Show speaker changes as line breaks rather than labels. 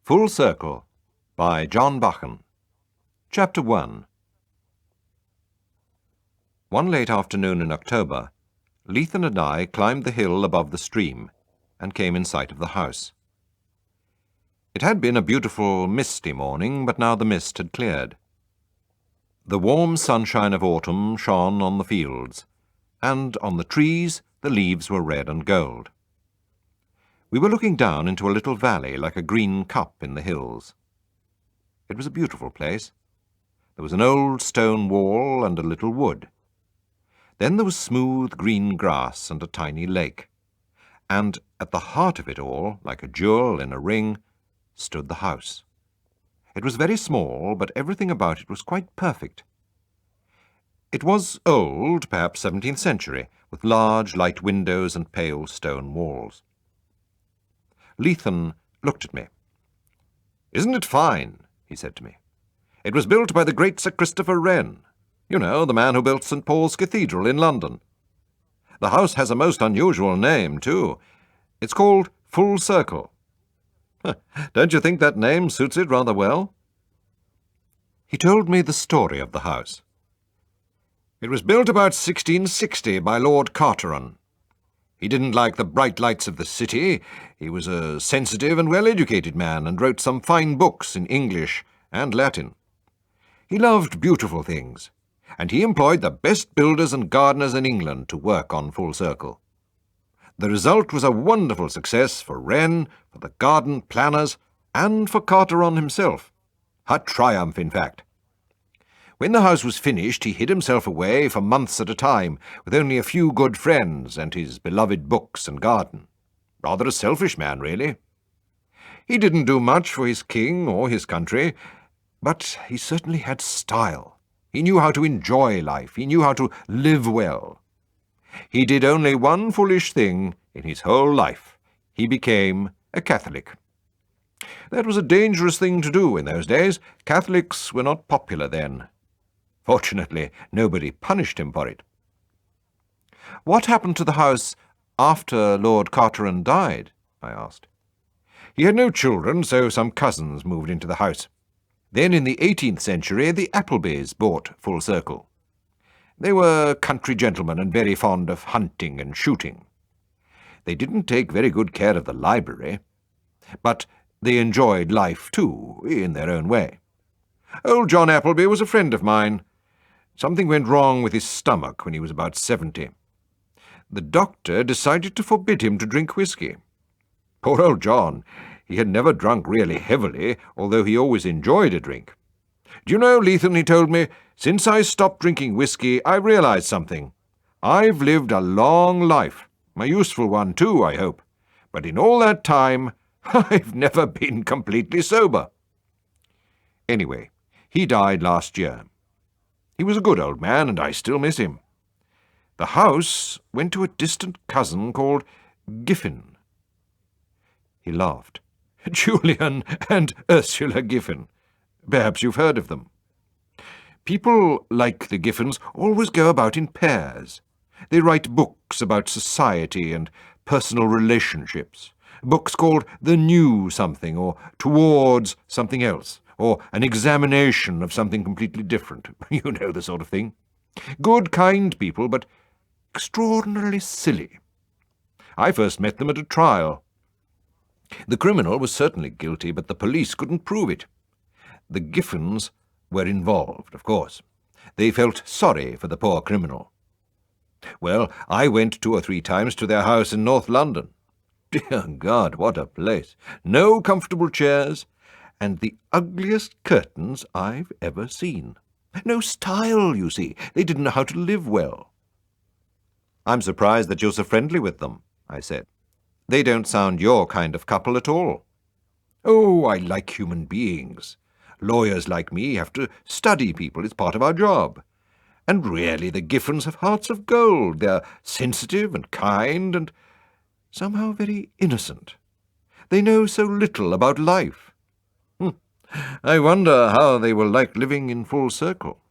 Full Circle by John Buchan. Chapter 1. One late afternoon in October, Lethan and I climbed the hill above the stream and came in sight of the house. It had been a beautiful, misty morning, but now the mist had cleared. The warm sunshine of autumn shone on the fields, and on the trees the leaves were red and gold. We were looking down into a little valley like a green cup in the hills. It was a beautiful place. There was an old stone wall and a little wood. Then there was smooth green grass and a tiny lake. And at the heart of it all, like a jewel in a ring, stood the house. It was very small, but everything about it was quite perfect. It was old, perhaps 17th century, with large light windows and pale stone walls. Lethan looked at me. "Isn't it fine?" he said to me. "It was built by the great Sir Christopher Wren. You know, the man who built St. Paul's Cathedral in London. The house has a most unusual name, too. It's called Full Circle. Don't you think that name suits it rather well?" He told me the story of the house. "It was built about 1660 by Lord Carteret. He didn't like the bright lights of the city. He was a sensitive and well-educated man and wrote some fine books in English and Latin. He loved beautiful things, and he employed the best builders and gardeners in England to work on Full Circle. The result was a wonderful success for Wren, for the garden planners, and for Carteret himself. A triumph, in fact. When the house was finished, he hid himself away for months at a time, with only a few good friends and his beloved books and garden. Rather a selfish man, really. He didn't do much for his king or his country, but he certainly had style. He knew how to enjoy life. He knew how to live well. He did only one foolish thing in his whole life. He became a Catholic. That was a dangerous thing to do in those days. Catholics were not popular then. Fortunately, nobody punished him for it." "What happened to the house after Lord Carteret died?" I asked. "He had no children, so some cousins moved into the house. Then in the 18th century, the Applebys bought Full Circle. They were country gentlemen and very fond of hunting and shooting. They didn't take very good care of the library, but they enjoyed life too, in their own way. Old John Appleby was a friend of mine. Something went wrong with his stomach when he was about 70. The doctor decided to forbid him to drink whisky. Poor old John! He had never drunk really heavily, although he always enjoyed a drink. 'Do you know, Lethan,' he told me, 'since I stopped drinking whisky, I realized something. I've lived a long life, a useful one too, I hope, but in all that time, I've never been completely sober.' Anyway, he died last year. He was a good old man, and I still miss him. The house went to a distant cousin called Giffen." He laughed. "Julian and Ursula Giffen. Perhaps you've heard of them. People like the Giffens always go about in pairs. They write books about society and personal relationships, books called The New Something or Towards Something Else, or An Examination of Something Completely Different. You know the sort of thing. Good, kind people, but extraordinarily silly. I first met them at a trial. The criminal was certainly guilty, but the police couldn't prove it. The Giffens were involved, of course. They felt sorry for the poor criminal. Well, I went 2 or 3 times to their house in North London. Dear God, what a place! No comfortable chairs, and the ugliest curtains I've ever seen. No style, you see. They didn't know how to live well." "I'm surprised that you're so friendly with them," I said. "They don't sound your kind of couple at all." "Oh, I like human beings. Lawyers like me have to study people. It's part of our job. And really, the Giffens have hearts of gold. They're sensitive and kind and somehow very innocent. They know so little about life. I wonder how they will like living in Full Circle."